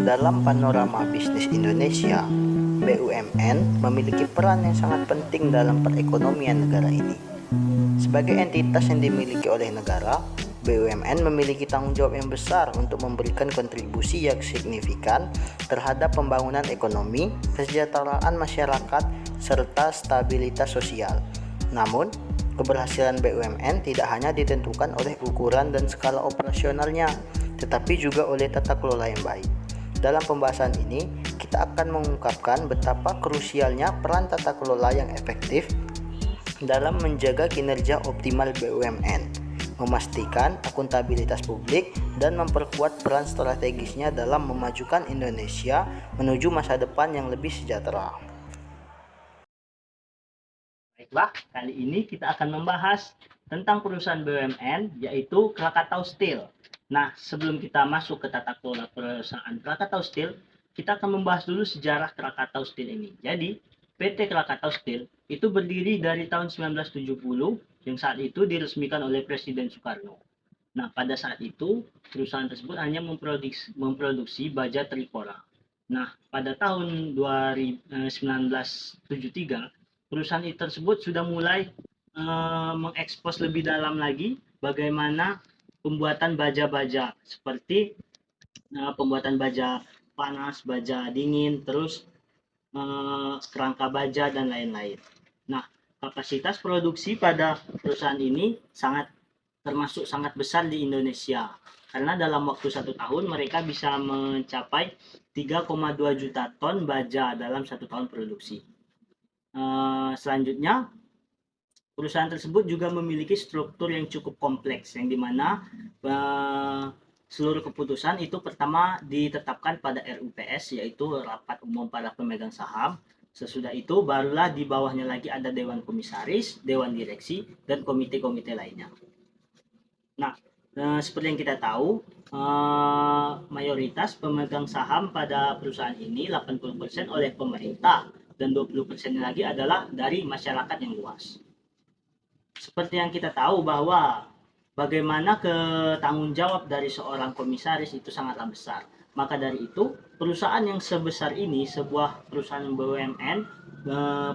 Dalam panorama bisnis Indonesia, BUMN memiliki peran yang sangat penting dalam perekonomian negara ini. Sebagai entitas yang dimiliki oleh negara, BUMN memiliki tanggung jawab yang besar untuk memberikan kontribusi yang signifikan terhadap pembangunan ekonomi, kesejahteraan masyarakat, serta stabilitas sosial. Namun, keberhasilan BUMN tidak hanya ditentukan oleh ukuran dan skala operasionalnya, tetapi juga oleh tata kelola yang baik. Dalam pembahasan ini, kita akan mengungkapkan betapa krusialnya peran tata kelola yang efektif dalam menjaga kinerja optimal BUMN, memastikan akuntabilitas publik, dan memperkuat peran strategisnya dalam memajukan Indonesia menuju masa depan yang lebih sejahtera. Baiklah, kali ini kita akan membahas tentang perusahaan BUMN, yaitu Krakatau Steel. Nah, sebelum kita masuk ke tata kelola perusahaan Krakatau Steel, kita akan membahas dulu sejarah Krakatau Steel ini. Jadi, PT Krakatau Steel itu berdiri dari tahun 1970 yang saat itu diresmikan oleh Presiden Soekarno. Nah, pada saat itu, perusahaan tersebut hanya memproduksi baja trikora. Nah, pada tahun 1973, perusahaan tersebut sudah mulai mengekspos lebih dalam lagi bagaimana pembuatan baja-baja seperti pembuatan baja panas, baja dingin, terus kerangka baja dan lain-lain. Nah, kapasitas produksi pada perusahaan ini termasuk sangat besar di Indonesia karena dalam waktu 1 tahun mereka bisa mencapai 3,2 juta ton baja dalam 1 tahun produksi. Selanjutnya, perusahaan tersebut juga memiliki struktur yang cukup kompleks, yang dimana seluruh keputusan itu pertama ditetapkan pada RUPS, yaitu Rapat Umum Para Pemegang Saham. Sesudah itu barulah di bawahnya lagi ada Dewan Komisaris, Dewan Direksi, dan komite-komite lainnya. Nah, seperti yang kita tahu, mayoritas pemegang saham pada perusahaan ini 80% oleh pemerintah dan 20% lagi adalah dari masyarakat yang luas. Seperti yang kita tahu bahwa bagaimana tanggung jawab dari seorang komisaris itu sangatlah besar. Maka dari itu, perusahaan yang sebesar ini, sebuah perusahaan BUMN,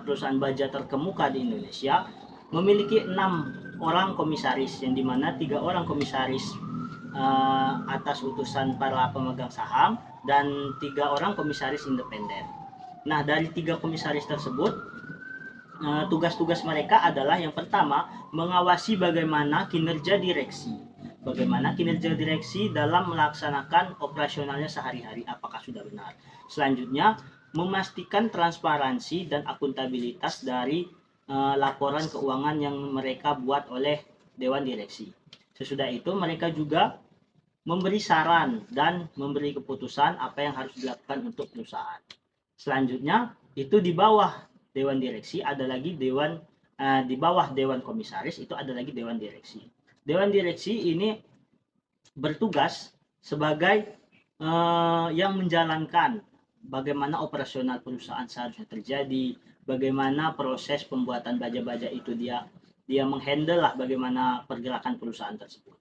perusahaan baja terkemuka di Indonesia, memiliki 6 orang komisaris, yang dimana 3 orang komisaris atas utusan para pemegang saham dan 3 orang komisaris independen. Nah, dari 3 komisaris tersebut, tugas-tugas mereka adalah yang pertama, mengawasi bagaimana kinerja direksi. Bagaimana kinerja direksi dalam melaksanakan operasionalnya sehari-hari, apakah sudah benar. Selanjutnya, memastikan transparansi dan akuntabilitas dari laporan keuangan yang mereka buat oleh Dewan Direksi. Sesudah itu, mereka juga memberi saran dan memberi keputusan apa yang harus dilakukan untuk perusahaan. Selanjutnya, itu di bawah Dewan Direksi ada lagi di bawah Dewan Komisaris itu ada lagi Dewan Direksi. Dewan Direksi ini bertugas sebagai yang menjalankan bagaimana operasional perusahaan seharusnya terjadi, bagaimana proses pembuatan baja-baja itu dia menghandle lah bagaimana pergerakan perusahaan tersebut.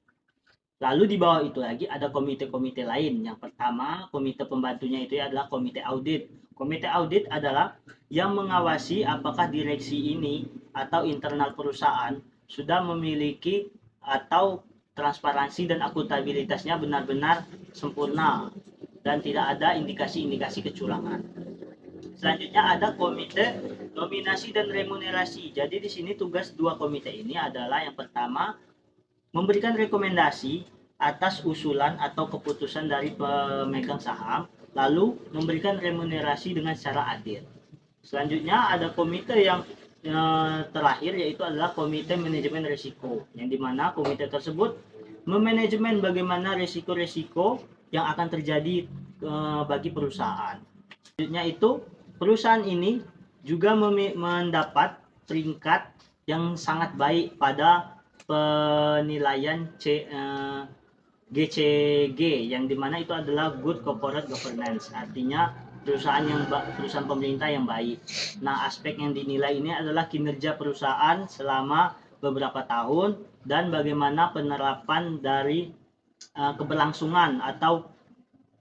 Lalu di bawah itu lagi ada komite-komite lain. Yang pertama, komite pembantunya itu adalah komite audit. Komite audit adalah yang mengawasi apakah direksi ini atau internal perusahaan sudah memiliki atau transparansi dan akuntabilitasnya benar-benar sempurna dan tidak ada indikasi-indikasi kecurangan. Selanjutnya ada komite nominasi dan remunerasi. Jadi di sini tugas 2 komite ini adalah yang pertama, memberikan rekomendasi atas usulan atau keputusan dari pemegang saham, lalu memberikan remunerasi dengan secara adil. Selanjutnya ada komite yang terakhir, yaitu adalah komite manajemen risiko, yang dimana komite tersebut memanajemen bagaimana risiko-risiko yang akan terjadi bagi perusahaan. Selanjutnya itu, perusahaan ini juga mendapat peringkat yang sangat baik pada penilaian GCG, yang dimana itu adalah Good Corporate Governance, artinya perusahaan pemerintah yang baik. Nah, aspek yang dinilai ini adalah kinerja perusahaan selama beberapa tahun dan bagaimana penerapan dari keberlangsungan atau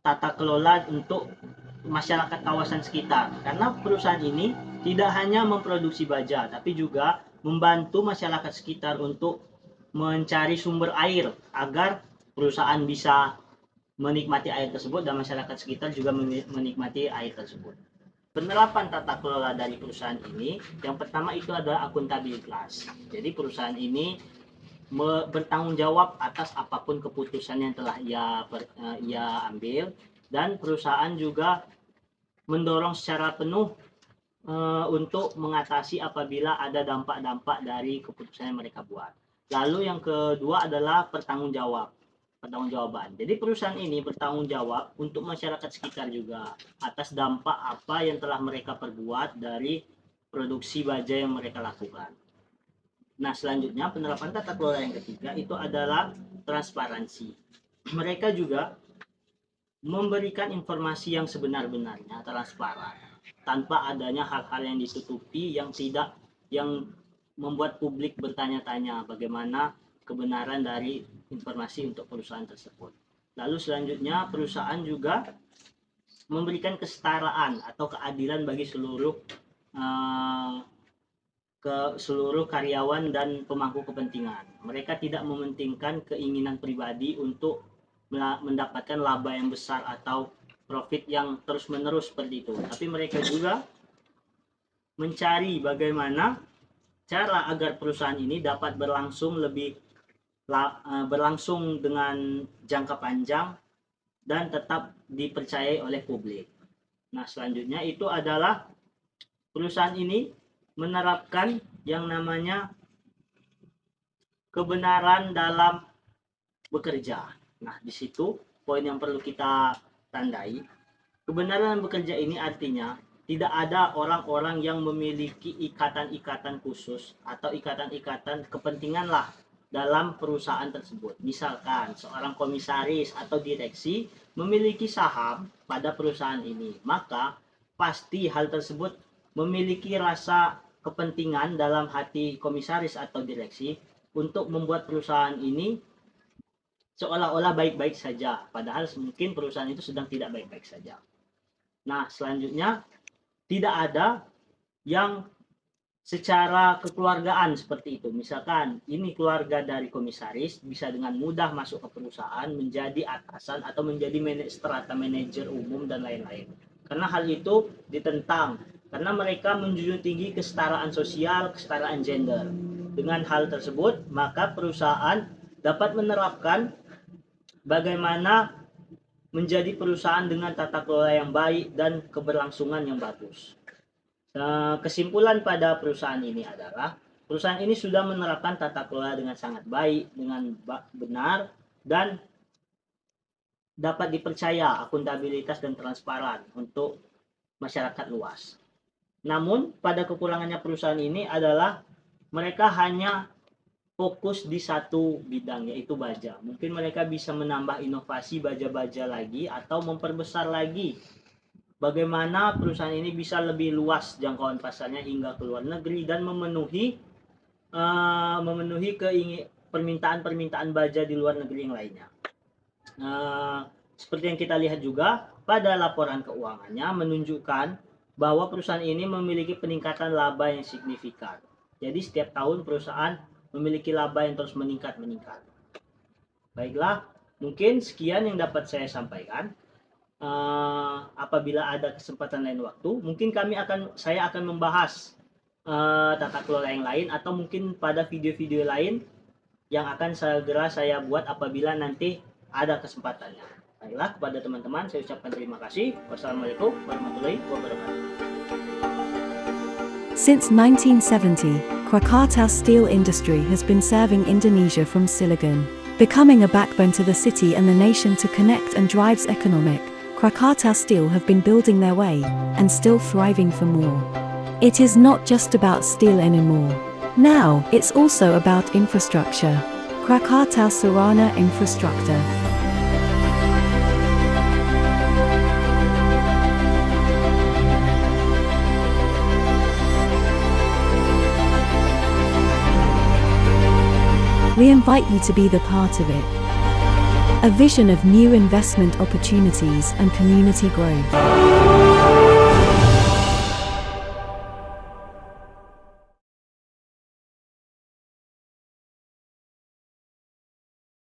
tata kelola untuk masyarakat kawasan sekitar, karena perusahaan ini tidak hanya memproduksi baja tapi juga membantu masyarakat sekitar untuk mencari sumber air agar perusahaan bisa menikmati air tersebut dan masyarakat sekitar juga menikmati air tersebut. Penerapan tata kelola dari perusahaan ini, yang pertama itu adalah akuntabilitas. Jadi perusahaan ini bertanggung jawab atas apapun keputusan yang telah ia ambil, dan perusahaan juga mendorong secara penuh untuk mengatasi apabila ada dampak-dampak dari keputusan yang mereka buat. Lalu yang kedua adalah pertanggungjawaban. Jadi perusahaan ini bertanggung jawab untuk masyarakat sekitar juga atas dampak apa yang telah mereka perbuat dari produksi baja yang mereka lakukan. Nah, selanjutnya penerapan tata kelola yang ketiga itu adalah transparansi. Mereka juga memberikan informasi yang sebenar-benarnya, transparan, tanpa adanya hal-hal yang ditutupi yang membuat publik bertanya-tanya bagaimana kebenaran dari informasi untuk perusahaan tersebut. Lalu selanjutnya perusahaan juga memberikan kesetaraan atau keadilan bagi seluruh karyawan dan pemangku kepentingan. Mereka tidak mementingkan keinginan pribadi untuk mendapatkan laba yang besar atau profit yang terus-menerus seperti itu. Tapi mereka juga mencari bagaimana cara agar perusahaan ini dapat berlangsung dengan jangka panjang dan tetap dipercayai oleh publik. Nah, selanjutnya itu adalah perusahaan ini menerapkan yang namanya kebenaran dalam bekerja. Nah, di situ poin yang perlu kita tandai. Kebenaran bekerja ini artinya tidak ada orang-orang yang memiliki ikatan-ikatan khusus atau ikatan-ikatan kepentingan lah dalam perusahaan tersebut. Misalkan seorang komisaris atau direksi memiliki saham pada perusahaan ini, maka pasti hal tersebut memiliki rasa kepentingan dalam hati komisaris atau direksi untuk membuat perusahaan ini seolah-olah baik-baik saja, padahal mungkin perusahaan itu sedang tidak baik-baik saja. Nah, selanjutnya tidak ada yang secara kekeluargaan seperti itu. Misalkan ini keluarga dari komisaris bisa dengan mudah masuk ke perusahaan menjadi atasan atau menjadi strata manajer umum dan lain-lain. Karena hal itu ditentang, karena mereka menjunjung tinggi kesetaraan sosial, kesetaraan gender. Dengan hal tersebut, maka perusahaan dapat menerapkan bagaimana menjadi perusahaan dengan tata kelola yang baik dan keberlangsungan yang bagus. Kesimpulan pada perusahaan ini adalah perusahaan ini sudah menerapkan tata kelola dengan sangat baik, dengan benar, dan dapat dipercaya akuntabilitas dan transparan untuk masyarakat luas. Namun pada kekurangannya perusahaan ini adalah mereka hanya fokus di satu bidang, yaitu baja. Mungkin mereka bisa menambah inovasi baja-baja lagi atau memperbesar lagi bagaimana perusahaan ini bisa lebih luas jangkauan pasarnya hingga ke luar negeri dan memenuhi permintaan-permintaan baja di luar negeri yang lainnya. Seperti yang kita lihat juga pada laporan keuangannya menunjukkan bahwa perusahaan ini memiliki peningkatan laba yang signifikan. Jadi setiap tahun perusahaan memiliki laba yang terus meningkat. Baiklah, mungkin sekian yang dapat saya sampaikan. Apabila ada kesempatan lain waktu, mungkin saya akan membahas tata kelola yang lain, atau mungkin pada video-video lain yang akan segera saya buat apabila nanti ada kesempatannya. Baiklah, kepada teman-teman saya ucapkan terima kasih. Wassalamualaikum warahmatullahi wabarakatuh. Since 1970, Krakatau steel industry has been serving Indonesia from Cilegon, becoming a backbone to the city and the nation to connect and drives economic. Krakatau Steel have been building their way, and still thriving for more. It is not just about steel anymore. Now, it's also about infrastructure. Krakatau Sarana Infrastructure. We invite you to be the part of it. a vision of new investment opportunities and community growth.